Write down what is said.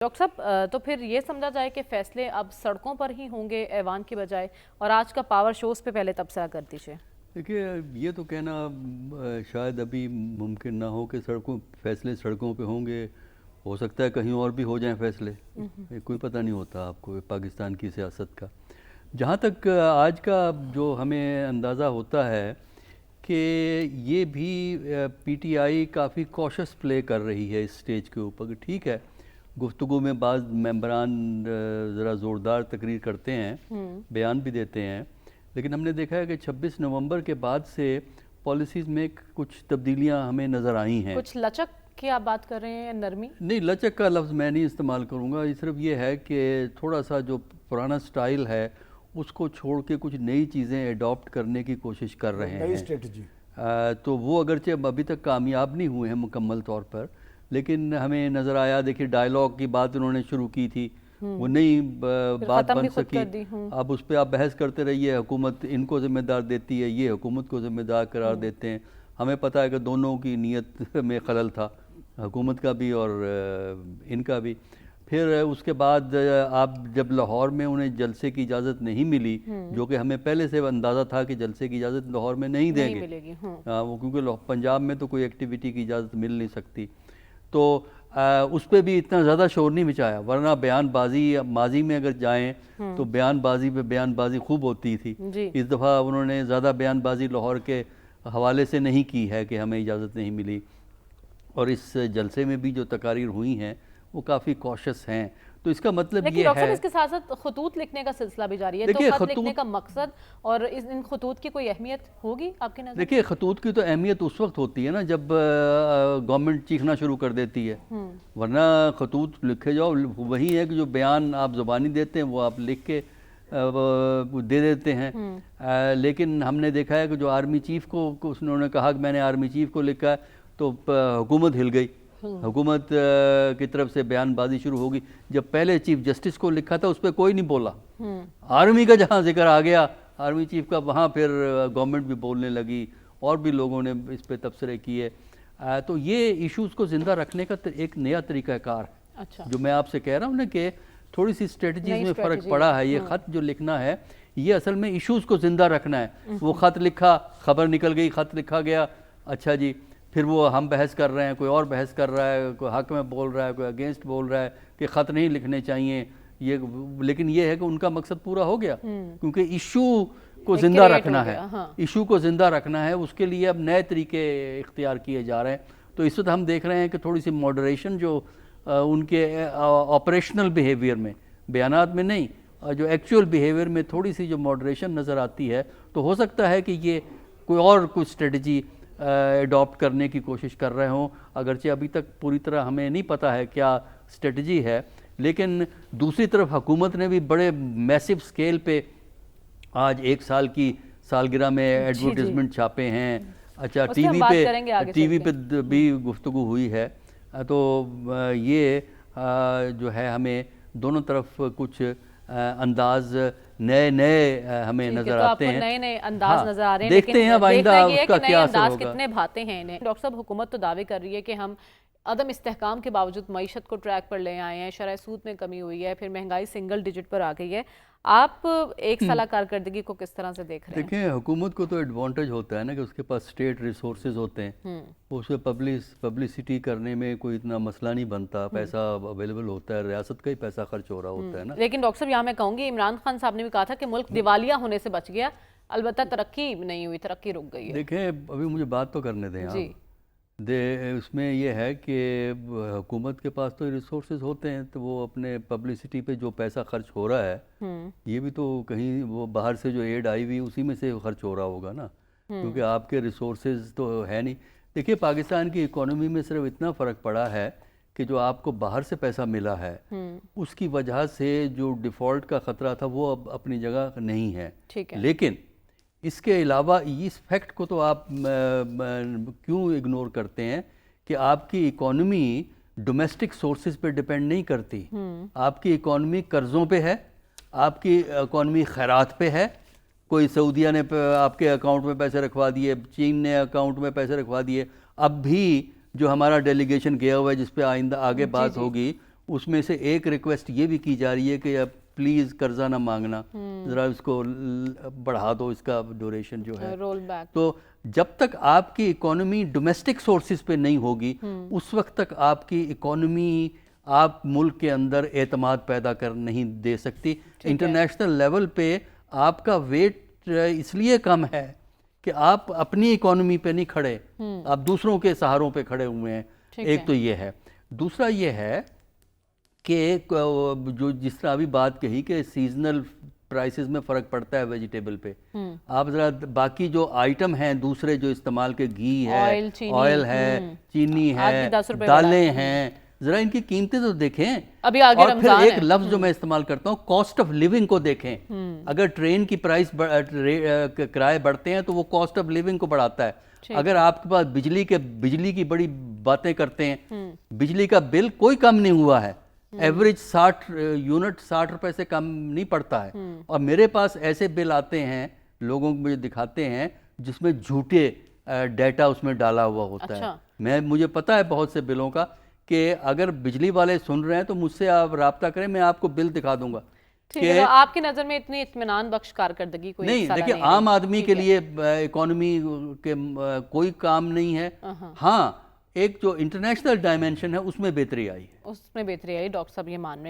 Doctor صاحب تو پھر یہ سمجھا جائے کہ فیصلے اب سڑکوں پر ہی ہوں گے ایوان کی بجائے، اور آج کا پاور شوز پہ پہلے تبصرہ کر دیجیے۔ دیکھیے یہ تو کہنا شاید ابھی ممکن نہ ہو کہ فیصلے سڑکوں پہ ہوں گے، ہو سکتا ہے کہیں اور بھی ہو جائیں فیصلے، کوئی پتہ نہیں ہوتا آپ کو پاکستان کی سیاست کا۔ جہاں تک آج کا جو ہمیں اندازہ ہوتا ہے کہ یہ بھی پی ٹی آئی کافی کوشس پلے کر رہی ہے اس سٹیج کے اوپر، کہ ٹھیک ہے گفتگو میں بعض ممبران ذرا زوردار تقریر کرتے ہیں، بیان بھی دیتے ہیں، لیکن ہم نے دیکھا ہے کہ 26 نومبر کے بعد سے پالیسیز میں کچھ تبدیلیاں ہمیں نظر آئی ہیں۔ کچھ لچک کی آپ بات کر رہے ہیں، نرمی؟ نہیں، لچک کا لفظ میں نہیں استعمال کروں گا، یہ صرف یہ ہے کہ تھوڑا سا جو پرانا سٹائل ہے اس کو چھوڑ کے کچھ نئی چیزیں ایڈاپٹ کرنے کی کوشش کر رہے ہیں، نئی اسٹریٹجی۔ تو وہ اگرچہ ابھی تک کامیاب نہیں ہوئے ہیں مکمل طور پر، لیکن ہمیں نظر آیا، دیکھیے ڈائیلاگ کی بات انہوں نے شروع کی تھی، وہ نئی بات بن سکی، اب اس پہ آپ بحث کرتے رہیے، حکومت ان کو ذمہ دار دیتی ہے، یہ حکومت کو ذمہ دار قرار دیتے ہیں۔ ہمیں پتہ ہے کہ دونوں کی نیت میں خلل تھا، حکومت کا بھی اور ان کا بھی۔ پھر اس کے بعد آپ جب لاہور میں انہیں جلسے کی اجازت نہیں ملی، جو کہ ہمیں پہلے سے اندازہ تھا کہ جلسے کی اجازت لاہور میں نہیں دیں گے، وہ کیونکہ پنجاب میں تو کوئی ایکٹیویٹی کی اجازت مل نہیں سکتی، تو اس پہ بھی اتنا زیادہ شور نہیں مچایا، ورنہ بیان بازی ماضی میں اگر جائیں تو بیان بازی خوب ہوتی تھی۔ اس دفعہ انہوں نے زیادہ بیان بازی لاہور کے حوالے سے نہیں کی ہے کہ ہمیں اجازت نہیں ملی، اور اس جلسے میں بھی جو تقاریر ہوئی ہیں وہ کافی کوشس ہیں، تو اس کا مطلب یہ ہے۔ لیکن ڈاکٹر صاحب اس کے ساتھ ساتھ خطوط لکھنے کا سلسلہ بھی جاری ہے، تو خط لکھنے کا مقصد اور ان خطوط کی کوئی اہمیت ہوگی آپ کی نظر؟ دیکھیے خطوط کی تو اہمیت اس وقت ہوتی ہے نا جب گورنمنٹ چیخنا شروع کر دیتی ہے، ورنہ خطوط لکھے جاؤ وہی ہے کہ جو بیان آپ زبانی دیتے ہیں وہ آپ لکھ کے دے دیتے ہیں، لیکن ہم نے دیکھا ہے کہ جو آرمی چیف کو انہوں نے کہا کہ میں نے آرمی چیف کو لکھا ہے تو حکومت ہل گئی، حکومت کی طرف سے بیان بازی شروع ہوگی۔ جب پہلے چیف جسٹس کو لکھا تھا اس پہ کوئی نہیں بولا، آرمی کا جہاں ذکر آ گیا آرمی چیف کا، وہاں پھر گورنمنٹ بھی بولنے لگی، اور بھی لوگوں نے اس پہ تبصرے کیے، تو یہ ایشوز کو زندہ رکھنے کا ایک نیا طریقہ کار ہے جو میں آپ سے کہہ رہا ہوں نا کہ تھوڑی سی اسٹریٹجیز میں فرق پڑا ہے۔ یہ خط جو لکھنا ہے یہ اصل میں ایشوز کو زندہ رکھنا ہے، وہ خط لکھا، خبر نکل گئی، خط لکھا گیا، اچھا جی پھر وہ ہم بحث کر رہے ہیں، کوئی اور بحث کر رہا ہے، کوئی حق میں بول رہا ہے، کوئی اگینسٹ بول رہا ہے کہ خط نہیں لکھنے چاہیے، لیکن یہ ہے کہ ان کا مقصد پورا ہو گیا، کیونکہ ایشو کو زندہ رکھنا ہے، ایشو کو زندہ رکھنا ہے، اس کے لیے اب نئے طریقے اختیار کیے جا رہے ہیں۔ تو اس وقت ہم دیکھ رہے ہیں کہ تھوڑی سی ماڈریشن جو ان کے آپریشنل بیہیویئر میں، بیانات میں نہیں، جو ایکچول بیہیویئر میں تھوڑی سی جو ماڈریشن نظر آتی ہے، تو ہو سکتا ہے کہ یہ کوئی اسٹریٹجی ایڈاپٹ کرنے کی کوشش کر رہے ہوں، اگرچہ ابھی تک پوری طرح ہمیں نہیں پتہ ہے کیا اسٹریٹجی ہے، لیکن دوسری طرف حکومت نے بھی بڑے میسو اسکیل پہ آج 1 سال کی سالگرہ میں ایڈورٹیزمنٹ چھاپے ہیں، اچھا ٹی وی پہ بھی گفتگو ہوئی ہے، تو یہ جو ہے ہمیں دونوں طرف کچھ انداز نئے ہمیں نظر آتے ہیں، نئے نئے انداز نظر آ رہے ہیں، دیکھتے ہیں اب آئندہ اس کا کیا اثر ہوگا۔ کتنے بھاتے ہیں انہیں۔ ڈاکٹر صاحب حکومت تو دعوے کر رہی ہے کہ ہم عدم استحکام کے باوجود معیشت کو ٹریک پر لے آئے ہیں، شرح سود میں کمی ہوئی ہے، پھر مہنگائی سنگل ڈیجٹ پر آ گئی ہے، آپ 1 سالہ کارکردگی کو کس طرح سے دیکھ رہے ہیں؟ دیکھیں حکومت کو تو ایڈوانٹیج ہوتا ہے نا کہ اس کے پاس اسٹیٹ ریسورسز ہوتے ہیں، اس پہ پبلسٹی کرنے میں کوئی اتنا مسئلہ نہیں بنتا، پیسہ اویلیبل ہوتا ہے، ریاست کا ہی پیسہ خرچ ہو رہا ہوتا ہے نا۔ لیکن ڈاکٹر صاحب یہاں میں کہوں گی عمران خان صاحب نے بھی کہا تھا کہ ملک دیوالیہ ہونے سے بچ گیا، البتہ ترقی نہیں ہوئی، ترقی رک گئی ہے۔ دیکھیں ابھی مجھے بات تو کرنے دیں آپ، اس میں یہ ہے کہ حکومت کے پاس تو ریسورسز ہوتے ہیں، تو وہ اپنے پبلسٹی پہ جو پیسہ خرچ ہو رہا ہے یہ بھی تو کہیں وہ باہر سے جو ایڈ آئی ہوئی اسی میں سے خرچ ہو رہا ہوگا نا، کیونکہ آپ کے ریسورسز تو ہے نہیں۔ دیکھیے پاکستان کی اکانومی میں صرف اتنا فرق پڑا ہے کہ جو آپ کو باہر سے پیسہ ملا ہے اس کی وجہ سے جو ڈیفالٹ کا خطرہ تھا وہ اب اپنی جگہ نہیں ہے، لیکن اس کے علاوہ اس فیکٹ کو تو آپ کیوں اگنور کرتے ہیں کہ آپ کی اکانومی ڈومیسٹک سورسز پہ ڈیپینڈ نہیں کرتی، آپ کی اکانومی قرضوں پہ ہے، آپ کی اکانومی خیرات پہ ہے، کوئی سعودیہ نے آپ کے اکاؤنٹ میں پیسے رکھوا دیے، چین نے اکاؤنٹ میں پیسے رکھوا دیے، اب بھی جو ہمارا ڈیلیگیشن گیا ہوا ہے جس پہ آئندہ آگے بات ہوگی اس میں سے ایک ریکویسٹ یہ بھی کی جا رہی ہے کہ اب پلیز قرضہ نہ مانگنا، ذرا اس کو بڑھا دو، اس کا ڈیوریشن جو ہے رول بیک. تو جب تک آپ کی اکانومی ڈومیسٹک سورسز پہ نہیں ہوگی اس وقت تک آپ کی اکانومی آپ ملک کے اندر اعتماد پیدا کر نہیں دے سکتی. انٹرنیشنل لیول پہ آپ کا ویٹ اس لیے کم ہے کہ آپ اپنی اکانومی پہ نہیں کھڑے، آپ دوسروں کے سہاروں پہ کھڑے ہوئے ہیں. ایک تو یہ ہے. دوسرا یہ ہے کہ جو جس طرح ابھی بات کہی کہ سیزنل پرائسز میں فرق پڑتا ہے ویجیٹیبل پہ، آپ ذرا باقی جو آئٹم ہیں دوسرے جو استعمال کے گھی ہے، آئل ہے، چینی ہے، دالیں ہیں، ذرا ان کی قیمتیں تو دیکھیں. ابھی آگے اور پھر رمضان ایک ہے. لفظ جو میں استعمال کرتا ہوں، کاسٹ آف لیونگ کو دیکھیں. اگر ٹرین کی پرائس کرائے بڑھتے ہیں تو وہ کاسٹ آف لیونگ کو بڑھاتا ہے. اگر آپ کے پاس بجلی کی بڑی باتیں کرتے ہیں، بجلی کا بل کوئی کم نہیں ہوا ہے، ایوریج 60 یونٹ 60 روپے سے کم نہیں پڑتا ہے. اور میرے پاس ایسے بل آتے ہیں، لوگوں کو مجھے دکھاتے ہیں جس میں جھوٹے ڈیٹا اس میں ڈالا ہوا ہوتا ہے. مجھے پتا ہے بہت سے بلوں کا کہ اگر بجلی والے سن رہے ہیں تو مجھ سے آپ رابطہ کریں، میں آپ کو بل دکھا دوں گا. کہ آپ کی نظر میں اتنی اطمینان بخش کارکردگی کوئی نہیں، دیکھیں عام آدمی کے لیے اکانومی کے کوئی کام نہیں ہے. ہاں ایک جو انٹرنیشنل ڈائمینشن ہے اس میں بہتری آئی ہے. اس میں بہتری آئی، ڈاکٹر صاحب یہ مان رہے ہیں.